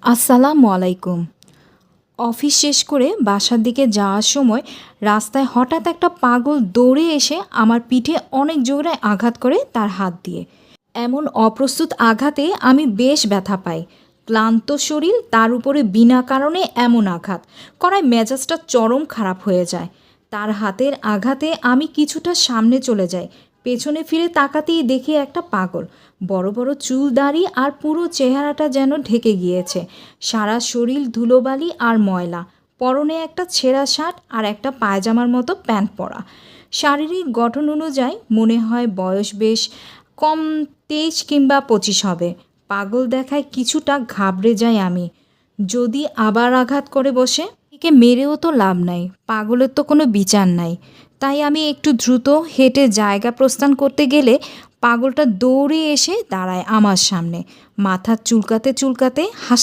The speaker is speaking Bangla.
আসসালামু আলাইকুম। অফিস শেষ করে বাসার দিকে যাওয়ার সময় রাস্তায় হঠাৎ একটা পাগল দৌড়ে এসে আমার পিঠে অনেক জোরে আঘাত করে তার হাত দিয়ে। এমন অপ্রস্তুত আঘাতে আমি বেশ ব্যথা পাই। ক্লান্ত শরীর তার উপরে বিনা কারণে এমন আঘাত করায় মেজাজটা চরম খারাপ হয়ে যায়। তার হাতের আঘাতে আমি কিছুটা সামনে চলে যাই। পেছনে ফিরে তাকাতেই দেখি একটা পাগল। বড় বড় চুল দাড়ি আর পুরো চেহারাটা যেন ঢেকে গিয়েছে। সারা শরীর ধুলোবালি আর ময়লা। পরনে একটা ছেঁড়া শার্ট আর একটা পায়জামার মতো প্যান্ট পরা। শারীরিক গঠন অনুযায়ী মনে হয় বয়স বেশ কম ২৩ কিংবা ২৫ হবে। পাগল দেখায় কিছুটা ঘাবড়ে যাই আমি। যদি আবার আঘাত করে বসে? একে মেরেও তো লাভ নাই, পাগলের তো কোনো বিচার নাই। তাই আমি একটু দ্রুত হেঁটে জায়গা প্রস্থান করতে গেলে পাগলটা দৌড়ে এসে দাঁড়ায় আমার সামনে। মাথা চুলকাতে চুলকাতে